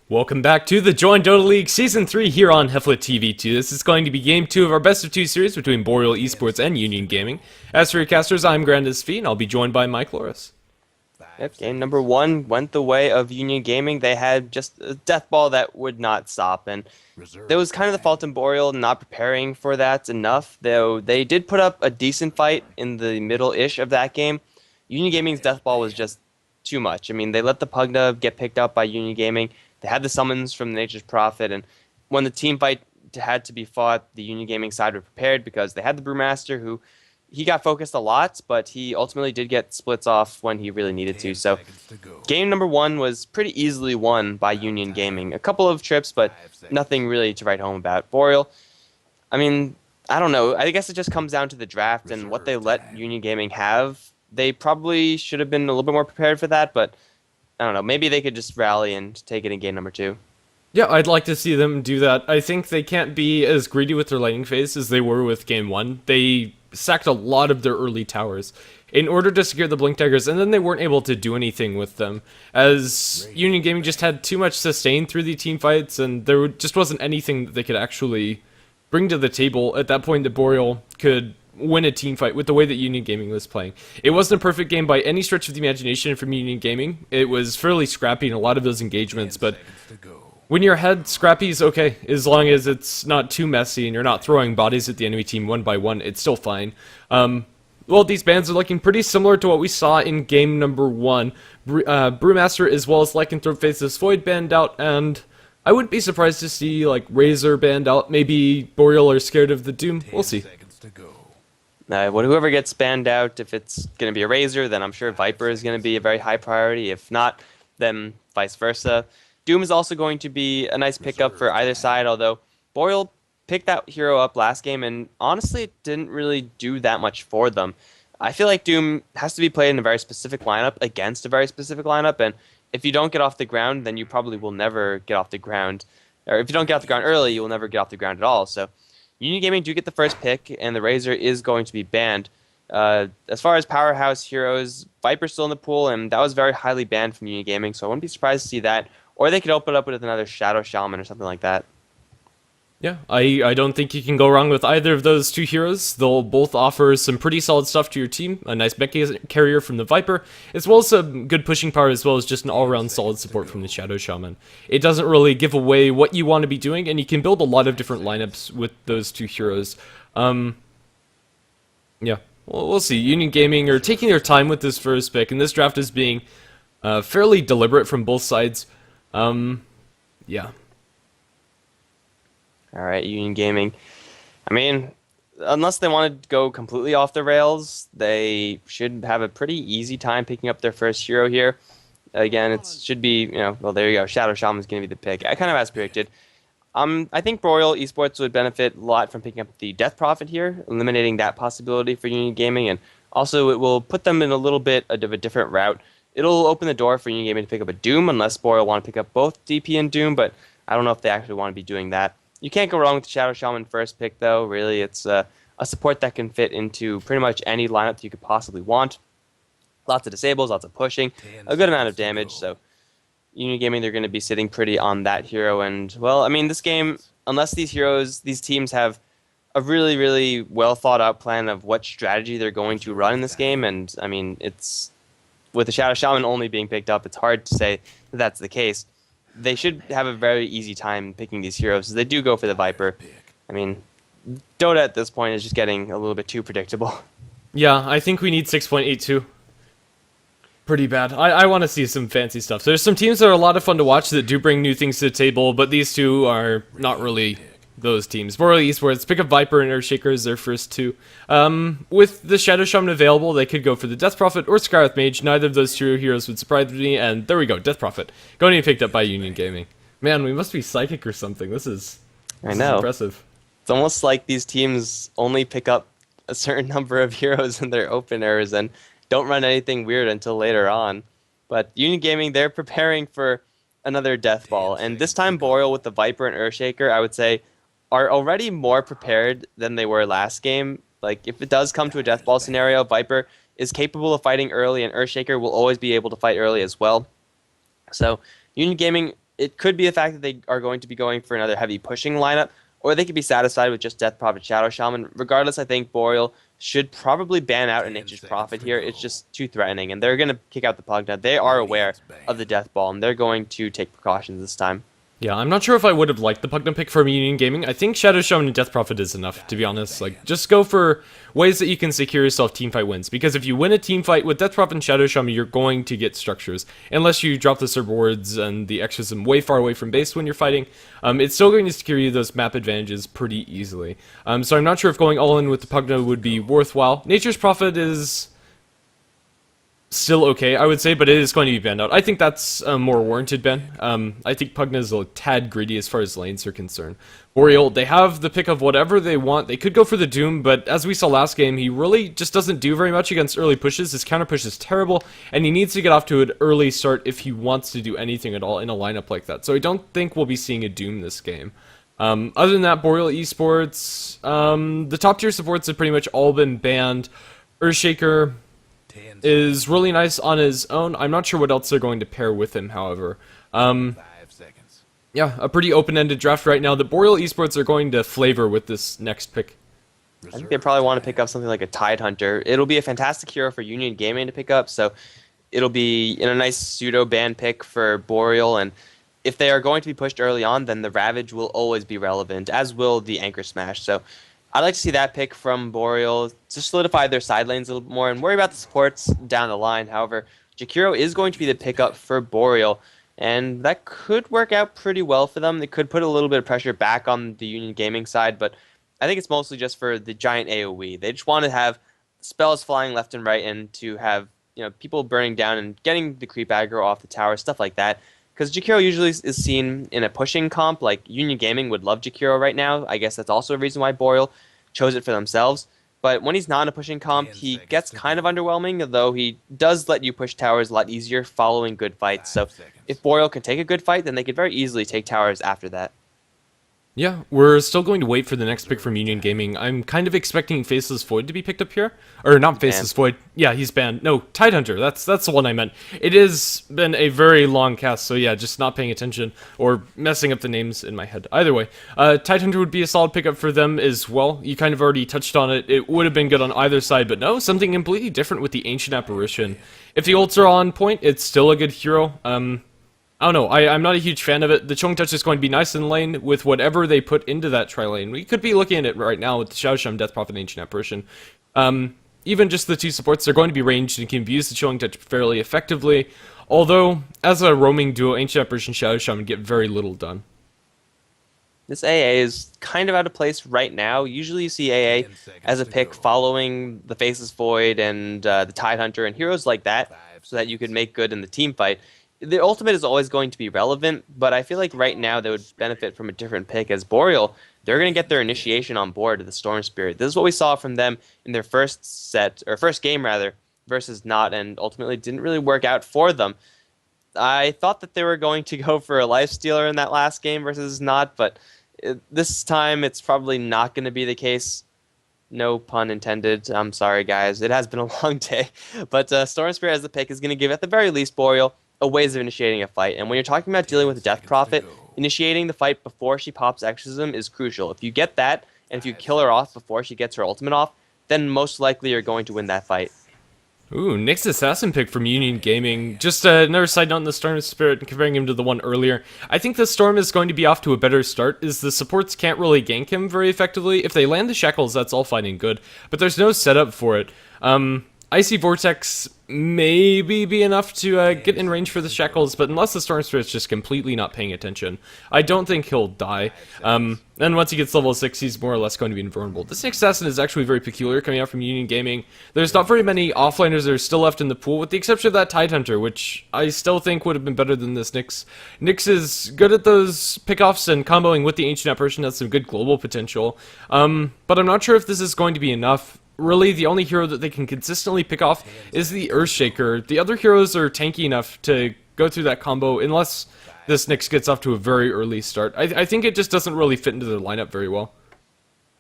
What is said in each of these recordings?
Welcome back to the Join Dota League Season 3 here on HeflaTV 2. This is going to be Game 2 of our Best of 2 series between Boreal Esports and Union Gaming. As for your casters, I'm Grandis Fee, and I'll be joined by Mike Loris. Yep, game number 1 went the way of Union Gaming. They had just a death ball that would not stop, and that was kind of the fault in Boreal not preparing for that enough, though they did put up a decent fight in the middle-ish of that game. Union Gaming's death ball was just too much. I mean, they let the Pugna get picked up by Union Gaming. They had the summons from Nature's Prophet, and when the team fight had to be fought, the Union Gaming side were prepared because they had the Brewmaster, who he got focused a lot, but he ultimately did get splits off when he really needed to. So game number 1 was pretty easily won by Union Gaming. A couple of trips, but nothing really to write home about. Boreal, I mean, I don't know. I guess it just comes down to the draft and what they let Union Gaming have. They probably should have been a little bit more prepared for that, but I don't know. Maybe they could just rally and take it in game number 2. Yeah, I'd like to see them do that. I think they can't be as greedy with their laning phase as they were with game 1. They sacked a lot of their early towers in order to secure the Blink Daggers, and then they weren't able to do anything with them, as Union Gaming just had too much sustain through the team fights, and there just wasn't anything that they could actually bring to the table at that point that Boreal could win a team fight with the way that Union Gaming was playing. It wasn't a perfect game by any stretch of the imagination from Union Gaming. It was fairly scrappy in a lot of those engagements, but when you're ahead, scrappy's okay, as long as it's not too messy and you're not throwing bodies at the enemy team one by one, it's still fine. Well, these bans are looking pretty similar to what we saw in game number 1. Brewmaster as well as Lycanthrope Faceless Void banned out, and I wouldn't be surprised to see like Razor banned out. Maybe Boreal are scared of the Doom, we'll see. Whoever gets banned out, if it's going to be a Razor, then I'm sure Viper is going to be a very high priority. If not, then vice versa. Doom is also going to be a nice pickup for either side, although Boreal picked that hero up last game, and honestly, it didn't really do that much for them. I feel like Doom has to be played in a very specific lineup against a very specific lineup, and if you don't get off the ground, then you probably will never get off the ground. Or if you don't get off the ground early, you will never get off the ground at all. So Union Gaming do get the first pick, and the Razor is going to be banned. As far as powerhouse heroes, Viper's still in the pool, and that was very highly banned from Union Gaming, so I wouldn't be surprised to see that. Or they could open it up with another Shadow Shaman or something like that. Yeah, I don't think you can go wrong with either of those two heroes. They'll both offer some pretty solid stuff to your team. A nice mech carrier from the Viper, as well as some good pushing power, as well as just an all-around solid support from the Shadow Shaman. It doesn't really give away what you want to be doing, and you can build a lot of different lineups with those two heroes. Yeah, well, we'll see. Union Gaming are taking their time with this first pick, and this draft is being fairly deliberate from both sides. Yeah. Alright, Union Gaming. I mean, unless they want to go completely off the rails, they should have a pretty easy time picking up their first hero here. Again, it should be, well, there you go. Shadow Shaman is going to be the pick. I kind of as predicted. I think Boreal Esports would benefit a lot from picking up the Death Prophet here, eliminating that possibility for Union Gaming, and also it will put them in a little bit of a different route. It'll open the door for Union Gaming to pick up a Doom, unless Boreal want to pick up both DP and Doom, but I don't know if they actually want to be doing that. You can't go wrong with the Shadow Shaman first pick, though. Really, it's a support that can fit into pretty much any lineup that you could possibly want. Lots of disables, lots of pushing, a good amount of damage, so Union Gaming, they're going to be sitting pretty on that hero, and, well, I mean, this game, unless these teams have a really, really well-thought-out plan of what strategy they're going to run in this game, and, I mean, it's with the Shadow Shaman only being picked up, it's hard to say that that's the case. They should have a very easy time picking these heroes. They do go for the Viper. I mean, Dota at this point is just getting a little bit too predictable. Yeah, I think we need 6.82. Pretty bad. I want to see some fancy stuff. There's some teams that are a lot of fun to watch that do bring new things to the table, but these two are not really those teams. Boreal Esports, pick up Viper and Earthshaker as their first two. With the Shadow Shaman available, they could go for the Death Prophet or Scarlet Mage. Neither of those two heroes would surprise me, and there we go, Death Prophet. Going to be picked up by Union Gaming. Man, we must be psychic or something. This is impressive. It's almost like these teams only pick up a certain number of heroes in their openers and don't run anything weird until later on. But Union Gaming, they're preparing for another Death Ball, and this time Boreal with the Viper and Earthshaker, I would say, are already more prepared than they were last game. Like, if it does come to a death ball scenario, Viper is capable of fighting early, and Earthshaker will always be able to fight early as well. So, Union Gaming It could be the fact that they are going to be going for another heavy pushing lineup, or they could be satisfied with just Death Prophet Shadow Shaman. Regardless, I think Boreal should probably ban out a Nature's Prophet here. It's just too threatening, and they're going to kick out the Pugna. They are aware of the Death Ball, and they're going to take precautions this time. Yeah, I'm not sure if I would have liked the Pugna pick from Union Gaming. I think Shadow Shaman and Death Prophet is enough, to be honest. Like, just go for ways that you can secure yourself teamfight wins. Because if you win a teamfight with Death Prophet and Shadow Shaman, you're going to get structures. Unless you drop the server wards and the exorcism way far away from base when you're fighting, it's still going to secure you those map advantages pretty easily. So I'm not sure if going all in with the Pugna would be worthwhile. Nature's Prophet is still okay, I would say, but it is going to be banned out. I think that's a more warranted ban. I think Pugna is a tad greedy as far as lanes are concerned. Boreal, they have the pick of whatever they want. They could go for the Doom, but as we saw last game, he really just doesn't do very much against early pushes. His counter push is terrible, and he needs to get off to an early start if he wants to do anything at all in a lineup like that. So I don't think we'll be seeing a Doom this game. Other than that, Boreal Esports, the top tier supports have pretty much all been banned. Earthshaker is really nice on his own. I'm not sure what else they're going to pair with him, however. 5 seconds. Yeah, a pretty open-ended draft right now. The Boreal Esports are going to flavor with this next pick. I think they probably want to pick up something like a Tide Hunter. It'll be a fantastic hero for Union Gaming to pick up, so it'll be in a nice pseudo-ban pick for Boreal, and if they are going to be pushed early on, then the Ravage will always be relevant, as will the Anchor Smash. So I'd like to see that pick from Boreal to solidify their side lanes a little bit more and worry about the supports down the line. However, Jakiro is going to be the pickup for Boreal, and that could work out pretty well for them. They could put a little bit of pressure back on the Union Gaming side, but I think it's mostly just for the giant AoE. They just want to have spells flying left and right and to have people burning down and getting the creep aggro off the tower, stuff like that. Because Jakiro usually is seen in a pushing comp, like Union Gaming would love Jakiro right now. I guess that's also a reason why Boreal chose it for themselves. But when he's not in a pushing comp, he gets kind of underwhelming, though he does let you push towers a lot easier following good fights. So if Boreal can take a good fight, then they could very easily take towers after that. Yeah, we're still going to wait for the next pick from Union Gaming. I'm kind of expecting Faceless Void to be picked up here. Or not Faceless Void. Yeah, he's banned. No, Tide Hunter. That's the one I meant. It has been a very long cast, so yeah, just not paying attention or messing up the names in my head. Either way, Tide Hunter would be a solid pickup for them as well. You kind of already touched on it. It would have been good on either side, but no, something completely different with the Ancient Apparition. If the ults are on point, it's still a good hero. I don't know, I'm not a huge fan of it. The Chung Touch is going to be nice in lane with whatever they put into that tri-lane. We could be looking at it right now with the Shadow Shaman, Death Prophet, and Ancient Apparition. Even just the two supports, they're going to be ranged and can use the Chilling Touch fairly effectively. Although, as a roaming duo, Ancient Apparition and Shadow Shaman get very little done. This AA is kind of out of place right now. Usually you see AA as a pick following the Faceless Void and the Tide Hunter and heroes like that, so that you could make good in the team fight. The ultimate is always going to be relevant, but I feel like right now they would benefit from a different pick. As Boreal, they're going to get their initiation on board to the Storm Spirit. This is what we saw from them in their first game rather, versus Not, and ultimately didn't really work out for them. I thought that they were going to go for a Lifestealer in that last game versus Not, but this time it's probably not going to be the case. No pun intended. I'm sorry, guys. It has been a long day. But Storm Spirit as the pick is going to give, at the very least, Boreal a ways of initiating a fight. And when you're talking about dealing with the Death Prophet, initiating the fight before she pops Exorcism is crucial. If you get that, and if you kill her off before she gets her ultimate off, then most likely you're going to win that fight. Ooh, Nick's Assassin pick from Union Gaming. Just another side note on the Storm Spirit, comparing him to the one earlier. I think the Storm is going to be off to a better start, as the supports can't really gank him very effectively. If they land the Shackles, that's all fine and good, but there's no setup for it. Icy Vortex maybe be enough to get in range for the Shackles, but unless the Storm Spirit's just completely not paying attention, I don't think he'll die. And once he gets level 6, he's more or less going to be invulnerable. This Nick Assassin is actually very peculiar coming out from Union Gaming. There's not very many offliners that are still left in the pool, with the exception of that Tide Hunter, which I still think would have been better than this Nyx. Nyx is good at those pickoffs, and comboing with the Ancient Apparition has some good global potential. But I'm not sure if this is going to be enough. Really, the only hero that they can consistently pick off is the Earthshaker. The other heroes are tanky enough to go through that combo, unless this Nyx gets off to a very early start. I think it just doesn't really fit into their lineup very well.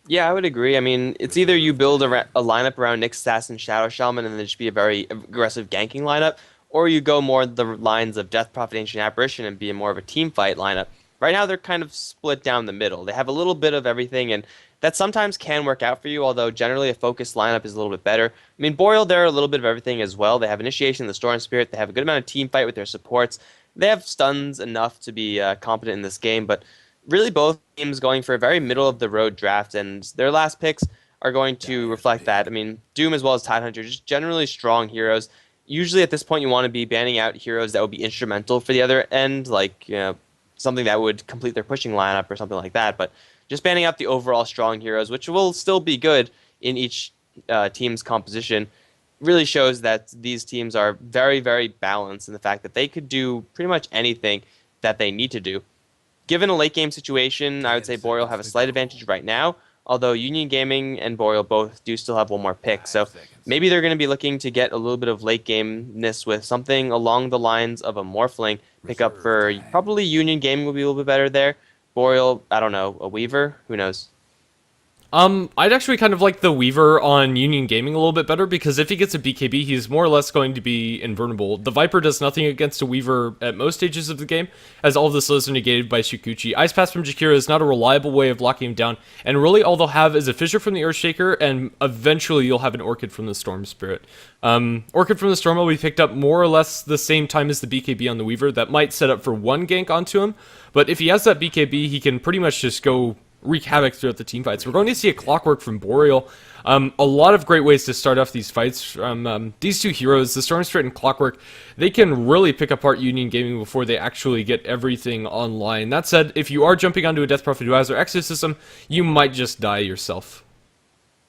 Yeah, I would agree. I mean, it's either you build a lineup around Nyx, Assassin, Shadow Shaman, and then just be a very aggressive ganking lineup, or you go more the lines of Death Prophet, Ancient Apparition, and be more of a team fight lineup. Right now, they're kind of split down the middle. They have a little bit of everything, and that sometimes can work out for you, although generally a focused lineup is a little bit better. I mean, Boreal, they're a little bit of everything as well. They have Initiation in the Storm Spirit. They have a good amount of team fight with their supports. They have stuns enough to be competent in this game, but really both teams going for a very middle-of-the-road draft, and their last picks are going to reflect that. I mean, Doom as well as Tidehunter, just generally strong heroes. Usually at this point you want to be banning out heroes that would be instrumental for the other end, like, you know, something that would complete their pushing lineup or something like that, but just banning out the overall strong heroes, which will still be good in each team's composition, really shows that these teams are very, very balanced in the fact that they could do pretty much anything that they need to do. Given a late game situation, I would say Boreal have a slight advantage right now, although Union Gaming and Boreal both do still have one more pick, so maybe they're going to be looking to get a little bit of late game-ness with something along the lines of a Morphling pickup for probably Union Gaming would be a little bit better there. Boreal, I don't know, a Weaver? Who knows? I'd actually kind of like the Weaver on Union Gaming a little bit better, because if he gets a BKB, he's more or less going to be invulnerable. The Viper does nothing against a Weaver at most stages of the game, as all of the slows are negated by Shukuchi. Ice Pass from Jakiro is not a reliable way of locking him down, and really all they'll have is a Fissure from the Earthshaker, and eventually you'll have an Orchid from the Storm Spirit. Orchid from the Storm will be picked up more or less the same time as the BKB on the Weaver. That might set up for one gank onto him, but if he has that BKB, he can pretty much just go wreak havoc throughout the team fights. We're going to see a Clockwork from Boreal. A lot of great ways to start off these fights from these two heroes, the Storm Spirit and Clockwork. They can really pick apart Union Gaming before they actually get everything online. That said, if you are jumping onto a Death Prophet who has their Exorcism, you might just die yourself.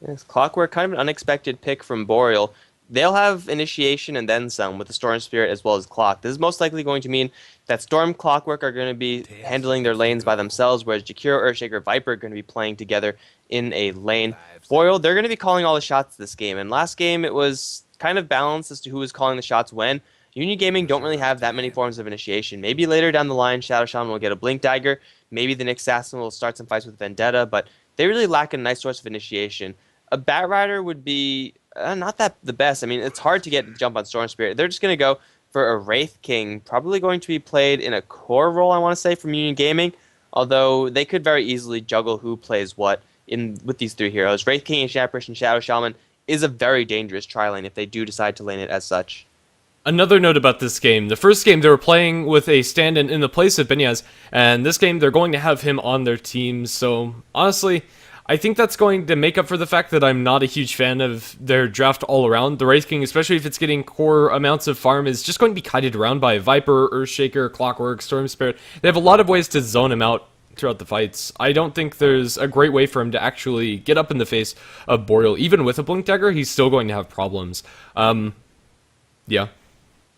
Yes, Clockwork, kind of an unexpected pick from Boreal. They'll have Initiation and then some with the Storm Spirit as well as Clock. This is most likely going to mean that Storm, Clockwork are going to be handling their lanes by themselves, whereas Jakiro, Earthshaker, Viper are going to be playing together in a lane. Boreal, they're going to be calling all the shots this game, and last game it was kind of balanced as to who was calling the shots when. Union Gaming don't really have that many forms of initiation. Maybe later down the line, Shadow Shaman will get a Blink Dagger. Maybe the Nyx Assassin will start some fights with Vendetta, but they really lack a nice source of initiation. A Bat Rider would be not that the best. I mean, it's hard to get jump on Storm Spirit. They're just going to go for a Wraith King, probably going to be played in a core role, I want to say, from Union Gaming, although they could very easily juggle who plays what with these three heroes. Wraith King, Ancient Apparition, Shadow Shaman is a very dangerous tri-lane if they do decide to lane it as such. Another note about this game, the first game they were playing with a stand-in in the place of Benyaz, and this game they're going to have him on their team, so honestly, I think that's going to make up for the fact that I'm not a huge fan of their draft all around. The Wraith King, especially if it's getting core amounts of farm, is just going to be kited around by Viper, Earthshaker, Clockwork, Storm Spirit. They have a lot of ways to zone him out throughout the fights. I don't think there's a great way for him to actually get up in the face of Boreal. Even with a Blink Dagger, he's still going to have problems. Yeah.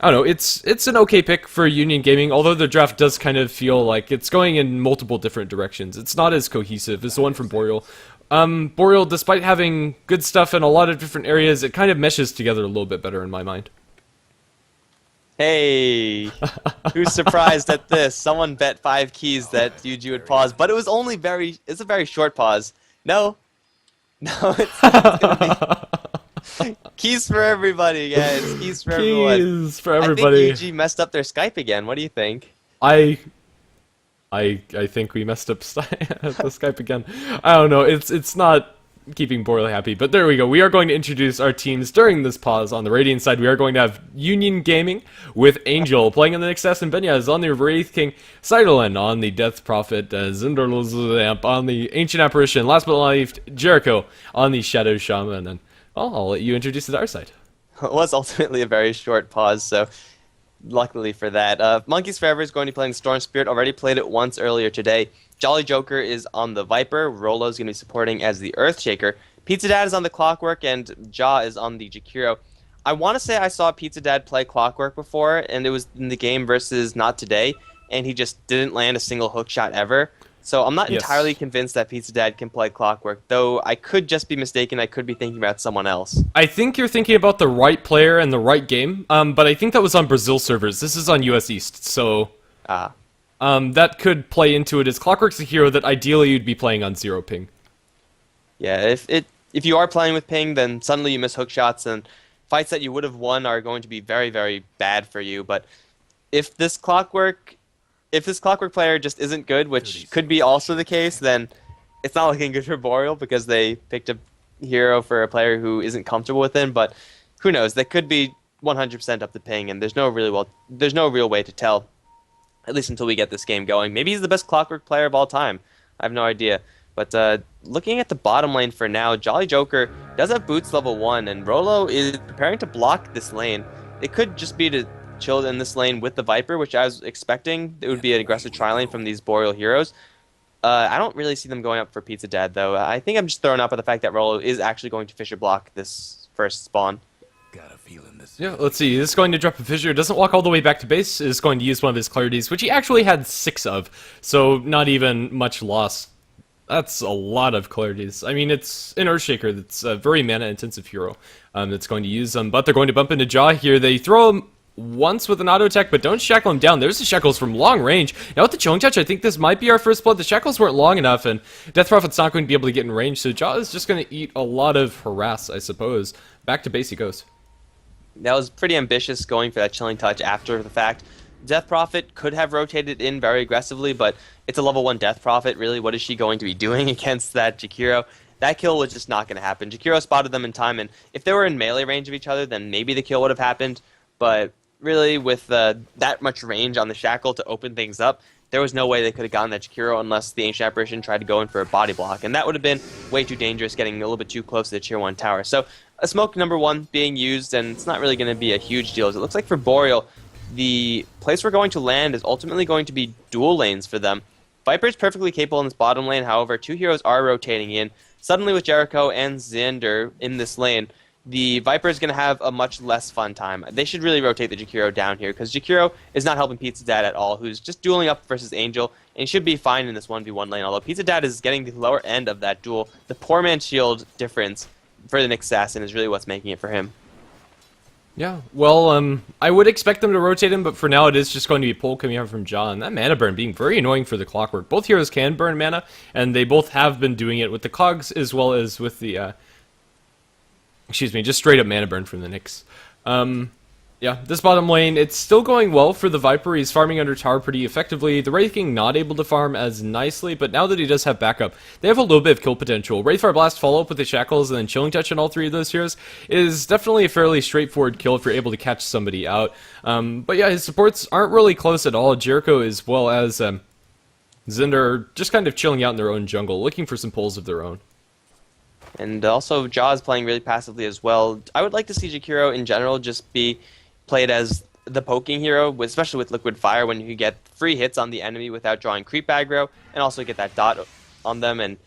I don't know, it's an okay pick for Union Gaming, although the draft does kind of feel like it's going in multiple different directions. It's not as cohesive as the one from Boreal. Boreal, despite having good stuff in a lot of different areas, it kind of meshes together a little bit better in my mind. Hey, who's surprised at this? Someone bet 5 keys that UG would pause, but it was only it's a very short pause. No, it's gonna be... Keys for everybody, guys. Keys for everyone. Keys for everybody. I think UG messed up their Skype again. What do you think? I think we messed up the Skype again. I don't know. It's not keeping Boreal happy, but there we go. We are going to introduce our teams during this pause. On the Radiant side, we are going to have Union Gaming with Angel playing on the Nyx Assassin, Benyaz on the Wraith King, Cytolen on the Death Prophet, Zundarlzamp on the Ancient Apparition, last but not least, Jericho on the Shadow Shaman, and I'll let you introduce it to our side. It was ultimately a very short pause, so luckily for that. Monkeys Forever is going to be playing Storm Spirit. Already played it once earlier today. Jolly Joker is on the Viper. Rolo's going to be supporting as the Earthshaker. Pizza Dad is on the Clockwork, and Ja is on the Jakiro. I want to say I saw Pizza Dad play Clockwork before, and it was in the game versus Not Today, and he just didn't land a single hook shot ever. So I'm not entirely convinced that Pizza Dad can play Clockwork, though I could just be mistaken. I could be thinking about someone else. I think you're thinking about the right player and the right game, but I think that was on Brazil servers. This is on US East, so that could play into it, as Clockwork's a hero that ideally you'd be playing on 0 ping. Yeah, if you are playing with ping, then suddenly you miss hook shots, and fights that you would have won are going to be very, very bad for you. But if this Clockwork player just isn't good, which could be also the case, then it's not looking good for Boreal because they picked a hero for a player who isn't comfortable with him. But who knows? They could be 100% up the ping, and there's no real way to tell, at least until we get this game going. Maybe he's the best Clockwork player of all time. I have no idea. But looking at the bottom lane for now, Jolly Joker does have boots level 1, and Rolo is preparing to block this lane. It could just be to chill in this lane with the Viper, which I was expecting. It would be an aggressive tri-lane from these Boreal heroes. I don't really see them going up for Pizza Dad, though. I think I'm just thrown up by the fact that Rolo is actually going to Fissure block this first spawn. Got a feeling this. Yeah, let's see. This is going to drop a Fissure. Doesn't walk all the way back to base. Is going to use one of his clarities, which he actually had 6 of. So not even much loss. That's a lot of clarities. I mean, it's an Earthshaker that's a very mana-intensive hero that's going to use them. But they're going to bump into Jaw here. They throw him once with an auto attack, but don't shackle him down. There's the shackles from long range. Now with the Chilling Touch, I think this might be our first blood. The shackles weren't long enough, and Death Prophet's not going to be able to get in range, so Jaw is just going to eat a lot of harass, I suppose. Back to base he goes. That was pretty ambitious going for that Chilling Touch after the fact. Death Prophet could have rotated in very aggressively, but it's a level 1 Death Prophet. Really, what is she going to be doing against that Jakiro? That kill was just not going to happen. Jakiro spotted them in time, and if they were in melee range of each other, then maybe the kill would have happened. But really, with that much range on the Shackle to open things up, there was no way they could have gotten that Jakiro unless the Ancient Apparition tried to go in for a body block, and that would have been way too dangerous, getting a little bit too close to the Tier 1 tower. So, a smoke number 1 being used, and it's not really going to be a huge deal. It looks like for Boreal, the place we're going to land is ultimately going to be dual lanes for them. Viper is perfectly capable in this bottom lane, however, 2 heroes are rotating in. Suddenly with Jericho and Xander in this lane, the Viper is going to have a much less fun time. They should really rotate the Jakiro down here, because Jakiro is not helping Pizza Dad at all, who's just dueling up versus Angel, and he should be fine in this 1v1 lane, although Pizza Dad is getting the lower end of that duel. The poor man's shield difference for the Nick Assassin is really what's making it for him. Yeah, well, I would expect them to rotate him, but for now it is just going to be a pull coming out from John. That mana burn being very annoying for the Clockwork. Both heroes can burn mana, and they both have been doing it with the Cogs as well as with the, just straight up mana burn from the Nyx. Yeah, this bottom lane, it's still going well for the Viper. He's farming under tower pretty effectively. The Wraith King not able to farm as nicely, but now that he does have backup, they have a little bit of kill potential. Wraithfire Blast follow up with the Shackles and then Chilling Touch on all 3 of those heroes is definitely a fairly straightforward kill if you're able to catch somebody out. But yeah, his supports aren't really close at all. Jericho as well as Zinder are just kind of chilling out in their own jungle, looking for some pulls of their own. And also, Jaws playing really passively as well. I would like to see Jakiro in general just be played as the poking hero, especially with Liquid Fire, when you can get free hits on the enemy without drawing creep aggro, and also get that dot on them. And,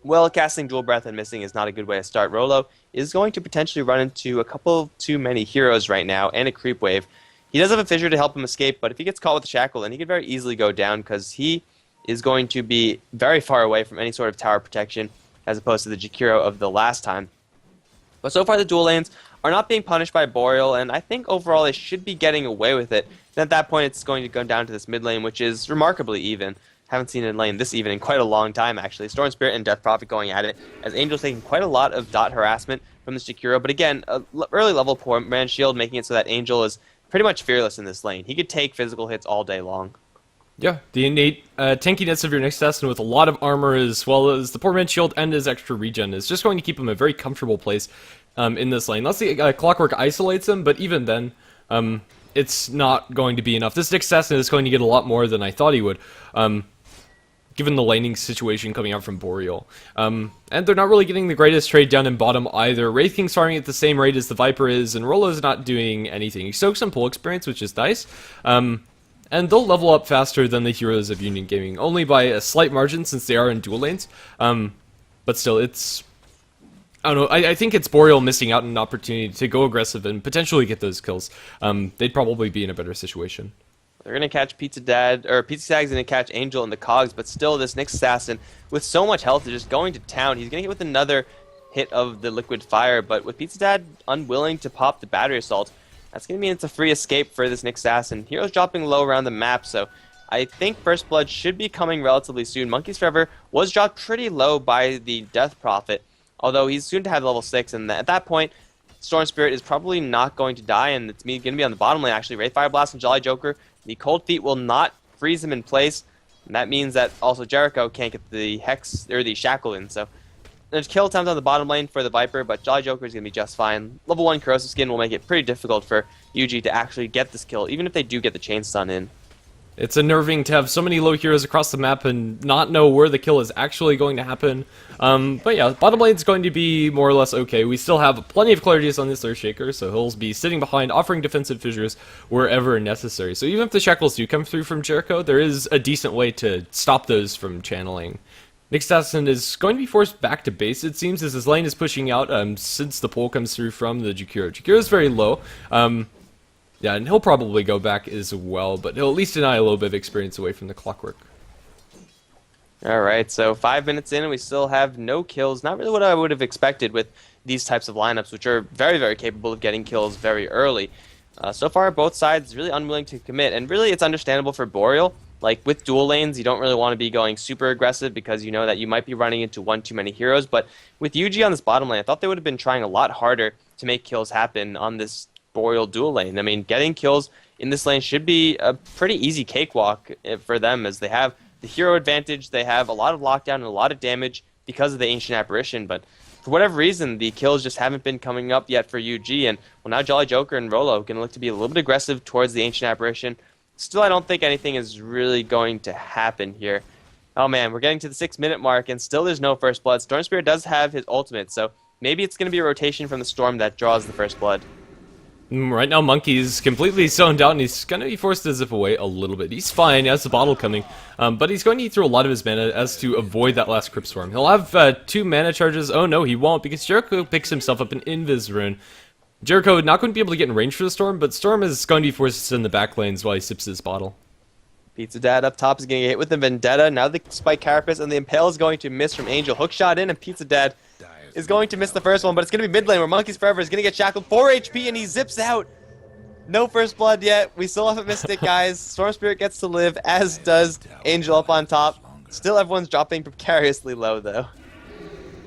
well, casting Dual Breath and missing is not a good way to start. Rolo is going to potentially run into a couple too many heroes right now, and a creep wave. He does have a Fissure to help him escape, but if he gets caught with a Shackle, then he could very easily go down, because he is going to be very far away from any sort of tower protection, as opposed to the Jakiro of the last time. But so far the dual lanes are not being punished by Boreal, and I think overall they should be getting away with it. And at that point it's going to go down to this mid lane, which is remarkably even. Haven't seen a lane this even in quite a long time, actually. Storm Spirit and Death Prophet going at it, as Angel's taking quite a lot of dot harassment from this Jakiro. But again, early level poor man shield, making it so that Angel is pretty much fearless in this lane. He could take physical hits all day long. Yeah, the innate tankiness of your Nyx Assassin with a lot of armor, as well as the poor man's shield and his extra regen, is just going to keep him in a very comfortable place in this lane. Let's see, Clockwork isolates him, but even then, it's not going to be enough. This Nyx Assassin is going to get a lot more than I thought he would, given the laning situation coming out from Boreal. And they're not really getting the greatest trade down in bottom either. Wraith King's farming at the same rate as the Viper is, and Rolo's not doing anything. He soaks some pull experience, which is nice. And they'll level up faster than the heroes of Union Gaming, only by a slight margin since they are in dual lanes. But still, it's... I don't know, I think it's Boreal missing out on an opportunity to go aggressive and potentially get those kills. They'd probably be in a better situation. They're going to catch Pizza Dad, or Pizza Dad's going to catch Angel in the Cogs, but still this Nyx Assassin, with so much health, is just going to town. He's going to hit with another hit of the Liquid Fire, but with Pizza Dad unwilling to pop the Battery Assault, that's going to mean it's a free escape for this Nyx Assassin. Heroes dropping low around the map, so I think First Blood should be coming relatively soon. Monkeys Forever was dropped pretty low by the Death Prophet, although he's soon to have level 6, and at that point, Storm Spirit is probably not going to die, and it's going to be on the bottom lane, actually. Wraith Fire Blast and Jolly Joker. The Cold Feet will not freeze him in place, and that means that also Jericho can't get the Hex, or the Shackle in, so there's kill attempts on the bottom lane for the Viper, but Jolly Joker is going to be just fine. Level 1 Corrosive Skin will make it pretty difficult for UG to actually get this kill, even if they do get the Chain Stun in. It's unnerving to have so many low heroes across the map and not know where the kill is actually going to happen. But yeah, bottom lane's going to be more or less okay. We still have plenty of clarities on this Earthshaker, so he'll be sitting behind, offering defensive fissures wherever necessary. So even if the shackles do come through from Jericho, there is a decent way to stop those from channeling. Nick Stassen is going to be forced back to base, it seems, as his lane is pushing out since the pull comes through from the Jakiro. Jakiro is very low. Yeah, and he'll probably go back as well, but he'll at least deny a little bit of experience away from the Clockwork. Alright, so 5 minutes in and we still have no kills. Not really what I would have expected with these types of lineups, which are very, very capable of getting kills very early. So far, both sides really unwilling to commit, and really it's understandable for Boreal. Like, with dual lanes, you don't really want to be going super aggressive because you know that you might be running into one too many heroes, but with UG on this bottom lane, I thought they would have been trying a lot harder to make kills happen on this Boreal dual lane. I mean, getting kills in this lane should be a pretty easy cakewalk for them, as they have the hero advantage, they have a lot of lockdown and a lot of damage because of the Ancient Apparition, but for whatever reason, the kills just haven't been coming up yet for UG, and well, now Jolly Joker and Rolo are going to look to be a little bit aggressive towards the Ancient Apparition. Still, I don't think anything is really going to happen here. Oh man, we're getting to the 6-minute mark, and still there's no First Blood. Storm Spirit does have his ultimate, so maybe it's going to be a rotation from the Storm that draws the First Blood. Right now, Monkey's completely zoned out, and he's going to be forced to zip away a little bit. He's fine, he has the bottle coming, but he's going to eat through a lot of his mana as to avoid that last Crypt Storm. He'll have 2 mana charges. Oh no, he won't, because Jericho picks himself up an Invis Rune. Jericho not going to be able to get in range for the Storm, but Storm is going to be forced to sit in the back lanes while he sips his bottle. Pizza Dad up top is going to get hit with the Vendetta. Now the Spike Carapace, and the Impale is going to miss from Angel. Hookshot in, and Pizza Dad is going to miss the first one, but it's going to be mid lane where Monkeys Forever is going to get shackled. 4 HP, and he zips out. No First Blood yet. We still haven't missed it, guys. Storm Spirit gets to live, as does Angel up on top. Still, everyone's dropping precariously low, though.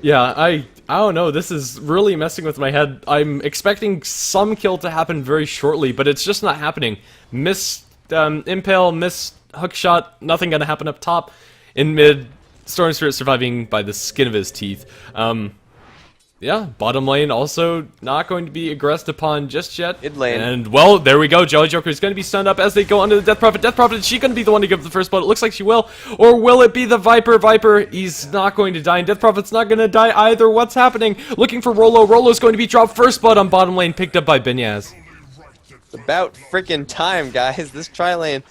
Yeah, I don't know. This is really messing with my head. I'm expecting some kill to happen very shortly, but it's just not happening. Miss Impale, miss Hookshot, nothing gonna happen up top. In mid, Storm Spirit surviving by the skin of his teeth. Yeah, bottom lane also not going to be aggressed upon just yet. Mid lane. And, well, there we go. Jolly Joker is going to be stunned up as they go onto the Death Prophet. Death Prophet, is she going to be the one to give the first blood? It looks like she will. Or will it be the Viper? Viper, he's not going to die. And Death Prophet's not going to die either. What's happening? Looking for Rolo. Rolo's going to be dropped first blood on bottom lane, picked up by Binyaz. It's about freaking time, guys. This tri-lane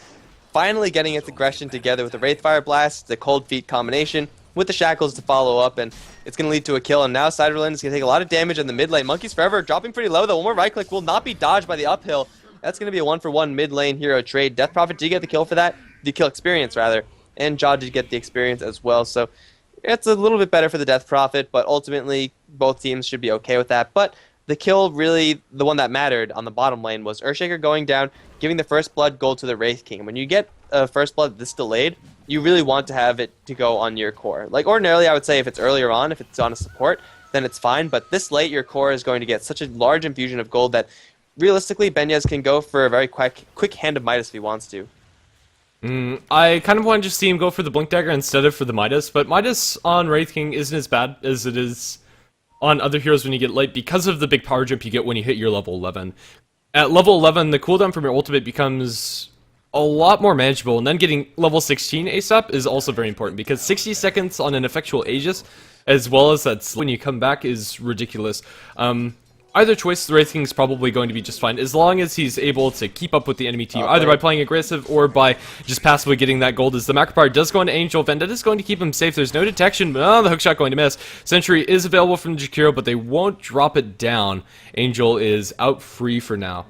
finally getting its aggression together with the Wraithfire Blast, the Cold Feet combination, with the Shackles to follow up, and it's going to lead to a kill. And now Cyberlane is going to take a lot of damage in the mid lane. Monkeys Forever dropping pretty low, though. One more right click will not be dodged by the uphill. That's going to be a 1-for-1 mid lane hero trade. Death Prophet did get the kill for that, the kill experience rather, and Jaw did get the experience as well. So it's a little bit better for the Death Prophet, but ultimately both teams should be okay with that. But the kill, really, the one that mattered on the bottom lane was Earthshaker going down, giving the First Blood gold to the Wraith King. When you get a First Blood this delayed, you really want to have it to go on your core. Like, ordinarily, I would say if it's earlier on, if it's on a support, then it's fine. But this late, your core is going to get such a large infusion of gold that, realistically, Benyaz can go for a very quick Hand of Midas if he wants to. I kind of want to just see him go for the Blink Dagger instead of for the Midas, but Midas on Wraith King isn't as bad as it is on other heroes when you get late because of the big power jump you get when you hit your level 11. At level 11, the cooldown from your ultimate becomes a lot more manageable, and then getting level 16 ASAP is also very important, because 60 seconds on an effectual Aegis, as well as that's when you come back, is ridiculous. Either choice, the Wraith King is probably going to be just fine, as long as he's able to keep up with the enemy team, either by playing aggressive or by just passively getting that gold. As the macro power does go into Angel, Vendetta is going to keep him safe. There's no detection, but the hookshot going to miss. Sentry is available from Jakiro, but they won't drop it down. Angel is out free for now.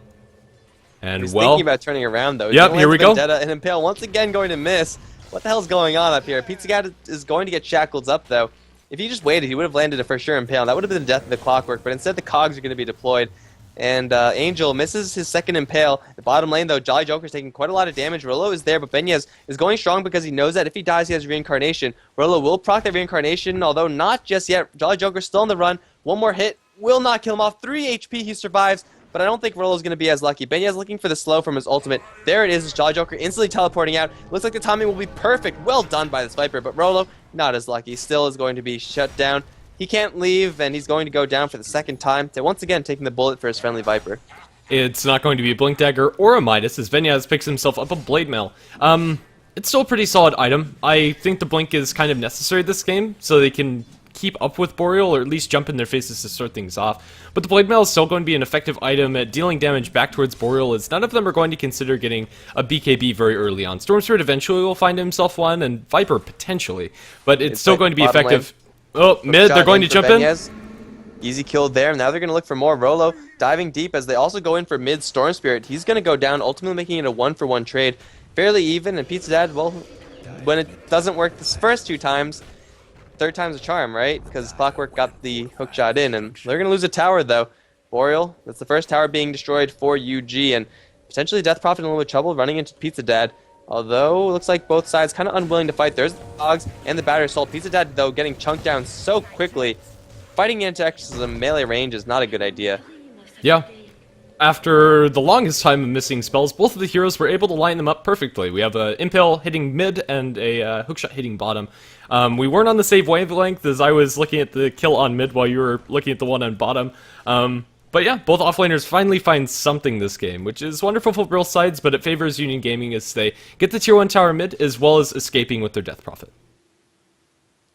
And He's well, thinking about turning around, though. Yep, here we go. Vendetta and Impale once again going to miss. What the hell's going on up here? Pizza Cat is going to get shackled up, though. If he just waited, he would have landed a for sure Impale. That would have been the death of the Clockwork, but instead the cogs are going to be deployed. And Angel misses his second Impale. The bottom lane, though, Jolly Joker's taking quite a lot of damage. Rolo is there, but Benyaz is going strong because he knows that if he dies, he has Reincarnation. Rolo will proc that Reincarnation, although not just yet. Jolly Joker's still on the run. One more hit, will not kill him off. 3 HP, he survives, but I don't think Rolo's going to be as lucky. Benya's looking for the slow from his ultimate. There it is, Jolly Joker instantly teleporting out. Looks like the timing will be perfect. Well done by this Viper, but Rolo, not as lucky. Still is going to be shut down. He can't leave, and he's going to go down for the second time, to once again taking the bullet for his friendly Viper. It's not going to be a Blink Dagger or a Midas, as Venyaz picks himself up a Blade Mail. It's still a pretty solid item. I think the Blink is kind of necessary this game, so they can keep up with Boreal, or at least jump in their faces to start things off. But the Blade Mail is still going to be an effective item at dealing damage back towards Boreal, as none of them are going to consider getting a BKB very early on. Storm Spirit eventually will find himself one, and Viper potentially, but it's still going to be effective. Oh, mid, they're going to jump in. Easy kill there. Now they're going to look for more. Rolo diving deep as they also go in for mid Storm Spirit. He's going to go down, ultimately making it a 1-for-1 trade. Fairly even, and Pizza Dad, well, when it doesn't work the first 2 times, third time's a charm, right? Because Clockwork got the hook shot in, and they're going to lose a tower, though. Boreal, that's the first tower being destroyed for UG, and potentially Death Prophet in a little bit of trouble running into Pizza Dad. Although, it looks like both sides kind of unwilling to fight. There's the dogs and the battery assault. Pizza Dad, though, getting chunked down so quickly. Fighting into Exorcism melee range is not a good idea. Yeah. After the longest time of missing spells, both of the heroes were able to line them up perfectly. We have a Impale hitting mid and a hookshot hitting bottom. We weren't on the same wavelength, as I was looking at the kill on mid while you were looking at the one on bottom. But yeah, both offlaners finally find something this game, which is wonderful for both sides, but it favors Union Gaming as they get the tier 1 tower mid, as well as escaping with their Death Prophet.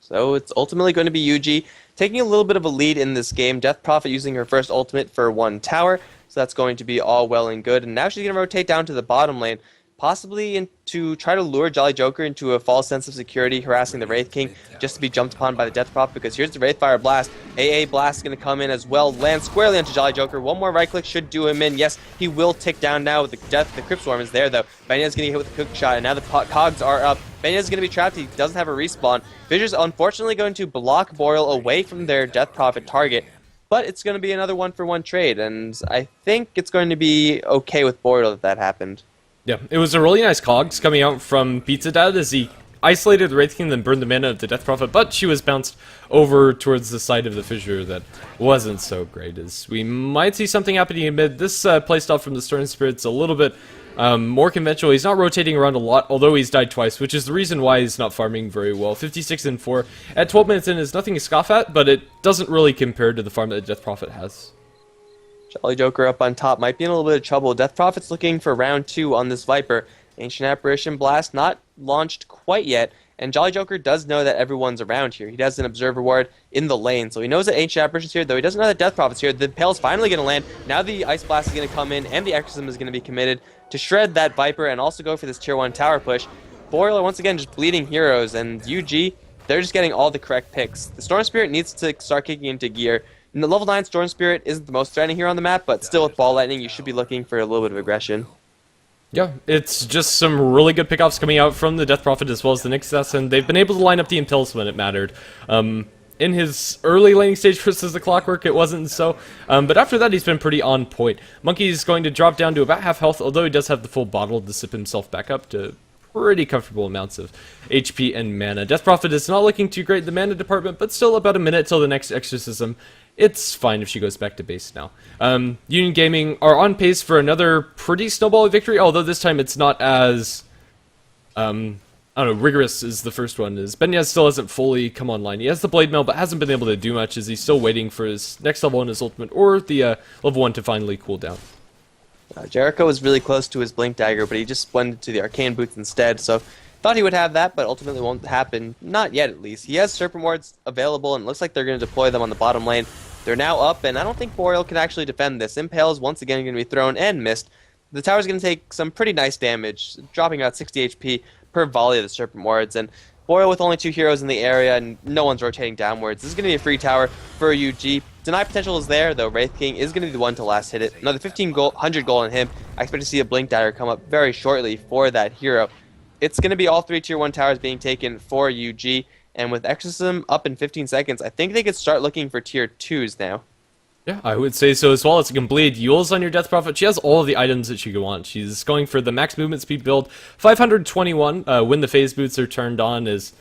So it's ultimately going to be UG taking a little bit of a lead in this game. Death Prophet using her first ultimate for 1 tower, so that's going to be all well and good. And now she's going to rotate down to the bottom lane, possibly to try to lure Jolly Joker into a false sense of security, harassing the Wraith King, just to be jumped upon by the Death Prophet, because here's the Wraithfire Blast. AA Blast is going to come in as well, land squarely onto Jolly Joker. One more right click should do him in. Yes, he will tick down now with the death. The Crypt Swarm is there, though. Banya's going to get hit with a cook shot, and now the cogs are up. Banya's going to be trapped. He doesn't have a respawn. Fissure's unfortunately going to block Boreal away from their Death Prophet target, but it's going to be another 1-for-1 trade, and I think it's going to be okay with Boreal if that happened. Yeah, it was a really nice cogs coming out from Pizza Dad as he isolated the Wraith King, then burned the mana of the Death Prophet, but she was bounced over towards the side of the Fissure that wasn't so great, as we might see something happening in mid. This playstyle from the Storm Spirit's a little bit more conventional. He's not rotating around a lot, although he's died twice, which is the reason why he's not farming very well. 56 and 4 at 12 minutes in is nothing to scoff at, but it doesn't really compare to the farm that the Death Prophet has. Jolly Joker up on top might be in a little bit of trouble. Death Prophet's looking for round 2 on this Viper. Ancient Apparition Blast not launched quite yet, and Jolly Joker does know that everyone's around here. He has an Observer Ward in the lane, so he knows that Ancient Apparition's here, though he doesn't know that Death Prophet's here. The Impale's finally going to land. Now the Ice Blast is going to come in, and the Exorcism is going to be committed to shred that Viper and also go for this tier 1 tower push. Boreal once again just bleeding heroes, and UG, they're just getting all the correct picks. The Storm Spirit needs to start kicking into gear. And the level 9 Storm Spirit isn't the most threatening here on the map, but still with Ball Lightning, you should be looking for a little bit of aggression. Yeah, it's just some really good pickoffs coming out from the Death Prophet as well as the Nixus, and they've been able to line up the Impels when it mattered. In his early laning stage versus the Clockwork, it wasn't so, but after that he's been pretty on point. Monkey's going to drop down to about half health, although he does have the full bottle to sip himself back up to pretty comfortable amounts of HP and mana. Death Prophet is not looking too great in the mana department, but still about a minute till the next Exorcism. It's fine if she goes back to base now. Union Gaming are on pace for another pretty snowball victory, although this time it's not as, I don't know, rigorous as the first one is. Benyaz still hasn't fully come online. He has the Blade Mail, but hasn't been able to do much as he's still waiting for his next level on his ultimate, or the level 1 to finally cool down. Jericho was really close to his Blink Dagger, but he just went into the Arcane Boots instead, so thought he would have that, but ultimately won't happen. Not yet, at least. He has Serpent Wards available, and it looks like they're going to deploy them on the bottom lane. They're now up, and I don't think Boreal can actually defend this. Impale is once again going to be thrown and missed. The tower's going to take some pretty nice damage, dropping about 60 HP per volley of the Serpent Wards, and Boreal with only 2 heroes in the area, and no one's rotating downwards. This is going to be a free tower for UG. Deny potential is there, though Wraith King is going to be the one to last hit it. Another 1,500 gold on him. I expect to see a Blink Dagger come up very shortly for that hero. It's going to be all 3 tier 1 towers being taken for UG, and with Exorcism up in 15 seconds, I think they could start looking for tier 2s now. Yeah, I would say so as well. It's a complete Yules on your Death Prophet. She has all of the items that she could want. She's going for the max movement speed build. 521 when the phase boots are turned on is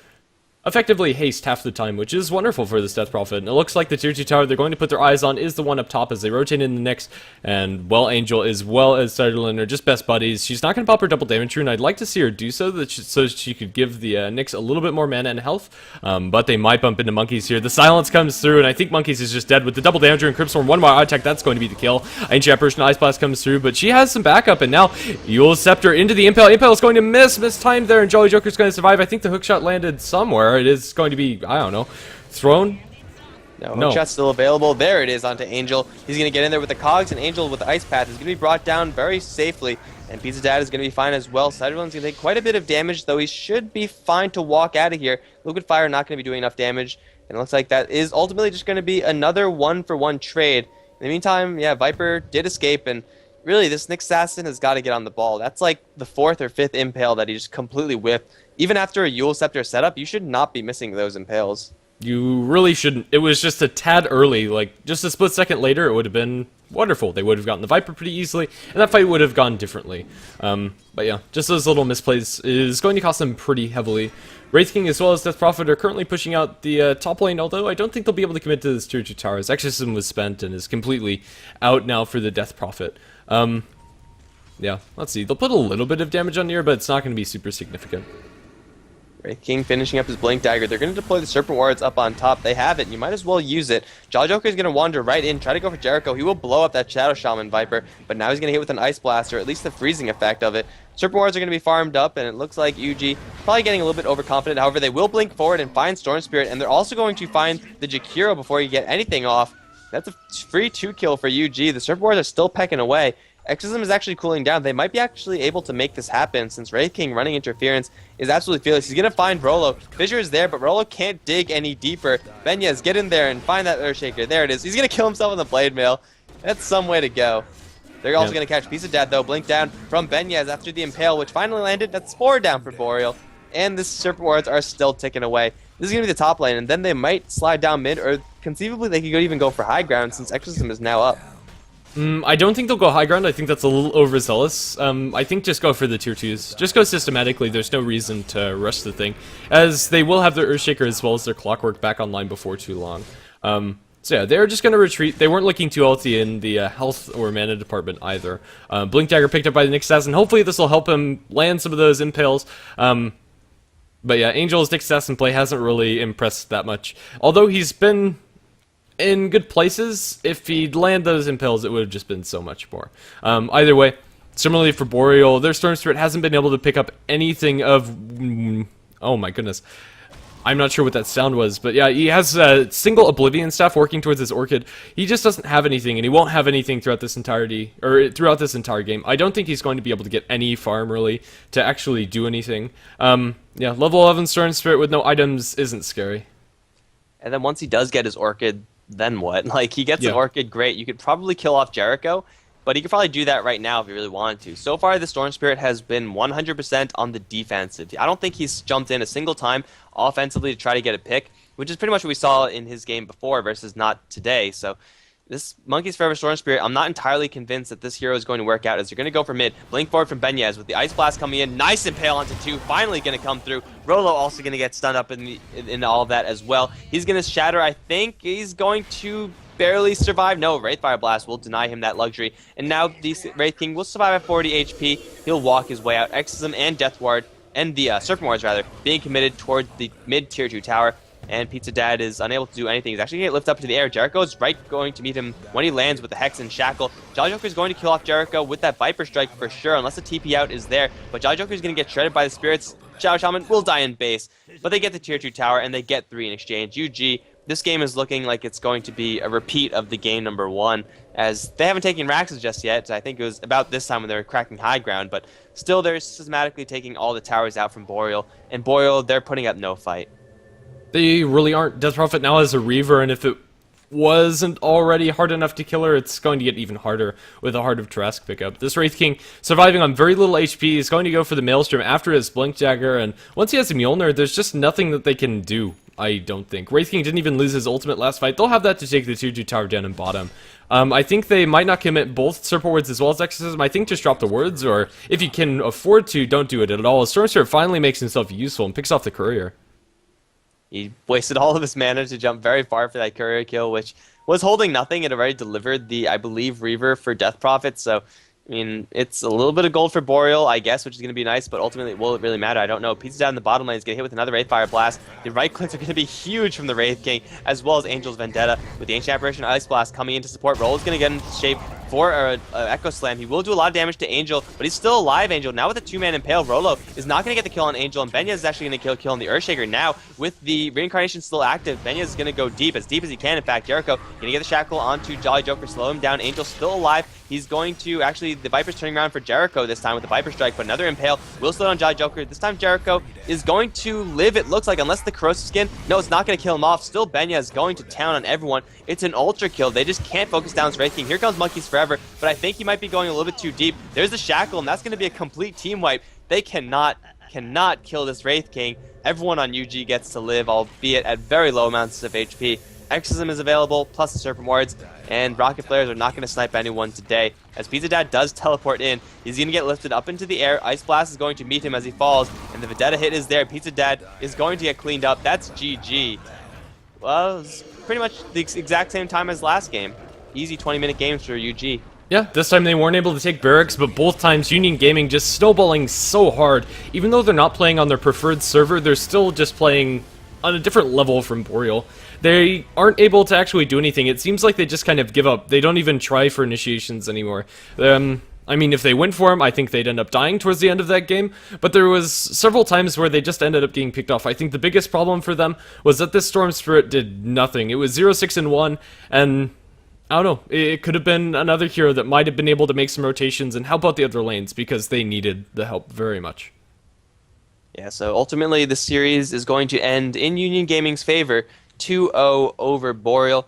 effectively haste half the time, which is wonderful for this Death Prophet. And it looks like the tier 2 tower they're going to put their eyes on is the one up top as they rotate in the Nyx. And, well, Angel as well as Ciderlin are just best buddies. She's not going to pop her double damage rune. I'd like to see her do so, so she could give the Nyx a little bit more mana and health. But they might bump into Monkeys here. The silence comes through, and I think Monkeys is just dead with the double damage rune. Cryptstorm, one more attack, that's going to be the kill. Ancient Apparition Ice Blast comes through, but she has some backup, and now Yule Scepter into the Impale. Impale is going to miss time there, and Jolly Joker's going to survive. I think the hookshot landed somewhere. It is going to be, I don't know, thrown? No, hookshot's still available. There it is onto Angel. He's going to get in there with the cogs, and Angel with the Ice Path is going to be brought down very safely. And Pizza Dad is going to be fine as well. Ciderlin's going to take quite a bit of damage, though he should be fine to walk out of here. Liquid Fire not going to be doing enough damage. And it looks like that is ultimately just going to be another 1-for-1 trade. In the meantime, yeah, Viper did escape, and really, this Nyx Assassin has got to get on the ball. That's like the 4th or 5th Impale that he just completely whipped. Even after a Yule Scepter setup, you should not be missing those Impales. You really shouldn't. It was just a tad early. Like, just a split second later, it would have been wonderful. They would have gotten the Viper pretty easily, and that fight would have gone differently. But yeah, just those little misplays is going to cost them pretty heavily. Wraith King as well as Death Prophet are currently pushing out the top lane, although I don't think they'll be able to commit to this tier 2 tower. His Exorcism was spent and is completely out now for the Death Prophet. Yeah, let's see. They'll put a little bit of damage on here, but it's not going to be super significant. Wraith King finishing up his Blink Dagger. They're going to deploy the Serpent Wards up on top. They have it, and you might as well use it. Jolly Joker is going to wander right in, try to go for Jericho. He will blow up that Shadow Shaman Viper, but now he's going to hit with an Ice Blast, or at least the freezing effect of it. Serpent Wards are going to be farmed up, and it looks like UG probably getting a little bit overconfident. However, they will blink forward and find Storm Spirit, and they're also going to find the Jakiro before you get anything off. That's a free 2-kill for UG. The Serpent Wards are still pecking away. Exorcism is actually cooling down. They might be actually able to make this happen since Wraith King running interference is absolutely fearless. He's going to find Rolo. Fissure is there, but Rolo can't dig any deeper. Benyez, get in there and find that Earthshaker. There it is. He's going to kill himself in the Blade Mail. That's some way to go. They're also going to catch Piece of Death, though. Blink down from Benyez after the Impale, which finally landed. That's 4 down for Boreal. And the Serpent Wards are still ticking away. This is going to be the top lane, and then they might slide down mid, or conceivably they could even go for high ground since Exorcism is now up. I don't think they'll go high ground. I think that's a little overzealous. I think just go for the tier 2s. Just go systematically. There's no reason to rush the thing, as they will have their Earthshaker as well as their Clockwork back online before too long. So yeah, they're just going to retreat. They weren't looking too ulty in the health or mana department either. Blink Dagger picked up by the Nyx Assassin. Hopefully this will help him land some of those Impales. But yeah, Angel's Nyx Assassin play hasn't really impressed that much. Although he's been in good places, if he'd land those Impales, it would have just been so much more. Either way, similarly for Boreal, their Storm Spirit hasn't been able to pick up anything of... oh my goodness. I'm not sure what that sound was, but yeah, he has a single Oblivion Staff working towards his Orchid. He just doesn't have anything, and he won't have anything throughout this entirety, or throughout this entire game. I don't think he's going to be able to get any farm, really, to actually do anything. Yeah, level 11 Storm Spirit with no items isn't scary. And then once he does get his Orchid, then what? Like, he gets an Orchid, great. You could probably kill off Jericho, but he could probably do that right now if he really wanted to. So far, the Storm Spirit has been 100% on the defensive. I don't think he's jumped in a single time offensively to try to get a pick, which is pretty much what we saw in his game before versus not today. So this Monkey's Forever Storm Spirit, I'm not entirely convinced that this hero is going to work out, as they're going to go for mid. Blink forward from Benyez with the Ice Blast coming in. Nice Impale onto 2, finally going to come through. Rolo also going to get stunned up in all of that as well. He's going to shatter, I think. He's going to barely survive. No, Wraithfire Blast will deny him that luxury. And now the Wraith King will survive at 40 HP. He'll walk his way out. Exorcism and Death Ward, and the Serpent Wards rather, being committed toward the mid tier 2 tower. And Pizza Dad is unable to do anything. He's actually going to lift up to the air. Jericho is going to meet him when he lands with the Hex and Shackle. Jolly Joker is going to kill off Jericho with that Viper Strike for sure, unless the TP out is there. But Jolly Joker is going to get shredded by the Spirits. Shadow Shaman will die in base. But they get the tier 2 tower, and they get 3 in exchange. UG, this game is looking like it's going to be a repeat of the game number 1, as they haven't taken Raxes just yet. I think it was about this time when they were cracking high ground, but still they're systematically taking all the towers out from Boreal. And Boreal, they're putting up no fight. They really aren't. Death Prophet now has a Reaver, and if it wasn't already hard enough to kill her, it's going to get even harder with a Heart of Trask pickup. This Wraith King, surviving on very little HP, is going to go for the Maelstrom after his Blink Dagger, and once he has a Mjolnir, there's just nothing that they can do, I don't think. Wraith King didn't even lose his ultimate last fight. They'll have that to take the tier 2 tower down and bottom. I think they might not commit both Serpent Words as well as Exorcism. I think just drop the words, or if you can afford to, don't do it at all. Storm Spirit finally makes himself useful and picks off the Courier. He wasted all of his mana to jump very far for that courier kill, which was holding nothing. It already delivered the, I believe, Reaver for Death Prophet, so I mean, it's a little bit of gold for Boreal, I guess, which is going to be nice, but ultimately, will it really matter? I don't know. Pizza down in the bottom lane is going to hit with another Wraith Fire Blast. The right clicks are going to be huge from the Wraith King, as well as Angel's Vendetta. With the Ancient Apparition Ice Blast coming in to support, Roll is going to get into shape for Echo Slam. He will do a lot of damage to Angel, but he's still alive, Angel. Now with the 2-man Impale, Rolo is not going to get the kill on Angel, and Benya is actually going to kill on the Earthshaker. Now, with the Reincarnation still active, Benya is going to go deep as he can. In fact, Jericho going to get the Shackle onto Jolly Joker, slow him down. Angel still alive. He's going to, actually, the Viper's turning around for Jericho this time with the Viper Strike, but another Impale will slow down Jolly Joker. This time Jericho is going to live, it looks like, unless the Corrosive Skin. No, it's not going to kill him off. Still, Benya is going to town on everyone. It's an Ultra kill. They just can't focus down this Wraith King. Here comes Monkeys Forever, but I think he might be going a little bit too deep. There's the Shackle, and that's going to be a complete team wipe. They cannot kill this Wraith King. Everyone on UG gets to live, albeit at very low amounts of HP. Exorcism is available, plus the Serpent Wards, and Rocket Flares are not going to snipe anyone today. As Pizza Dad does teleport in, he's going to get lifted up into the air. Ice Blast is going to meet him as he falls, and the Vendetta hit is there. Pizza Dad is going to get cleaned up. That's GG. Well, it's pretty much the exact same time as last game. Easy 20-minute games for UG. Yeah, this time they weren't able to take barracks, but both times Union Gaming just snowballing so hard. Even though they're not playing on their preferred server, they're still just playing on a different level from Boreal. They aren't able to actually do anything. It seems like they just kind of give up. They don't even try for initiations anymore. I mean, if they went for them, I think they'd end up dying towards the end of that game, but there was several times where they just ended up getting picked off. I think the biggest problem for them was that this Storm Spirit did nothing. It was 0-6-1, and I don't know, it could have been another hero that might have been able to make some rotations and help out the other lanes, because they needed the help very much. Yeah, so ultimately the series is going to end in Union Gaming's favor, 2-0 over Boreal.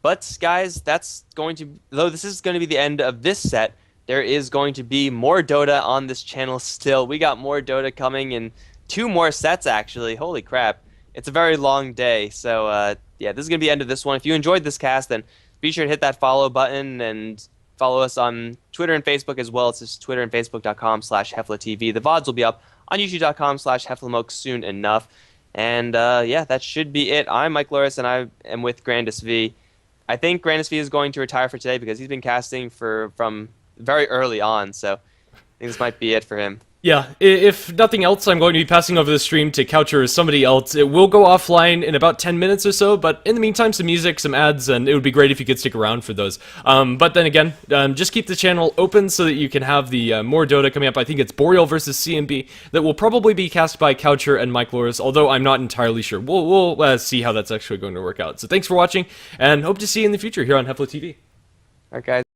But guys, though this is going to be the end of this set, there is going to be more Dota on this channel still. We got more Dota coming in 2 more sets actually. Holy crap. It's a very long day. So yeah, this is going to be the end of this one. If you enjoyed this cast, then be sure to hit that follow button and follow us on Twitter and Facebook as well. It's just Twitter and Facebook.com/HeflaTV. The VODs will be up on YouTube.com/HeflaMoke soon enough. And yeah, that should be it. I'm Mike Loris, and I am with Grandis V. I think Grandis V is going to retire for today because he's been casting from very early on, so I think this might be it for him. Yeah, if nothing else, I'm going to be passing over the stream to Coucher or somebody else. It will go offline in about 10 minutes or so, but in the meantime, some music, some ads, and it would be great if you could stick around for those. But then again, just keep the channel open so that you can have the more Dota coming up. I think it's Boreal versus CMB that will probably be cast by Coucher and Mike Loris, although I'm not entirely sure. We'll see how that's actually going to work out. So thanks for watching, and hope to see you in the future here on HeflaTV. All right, guys.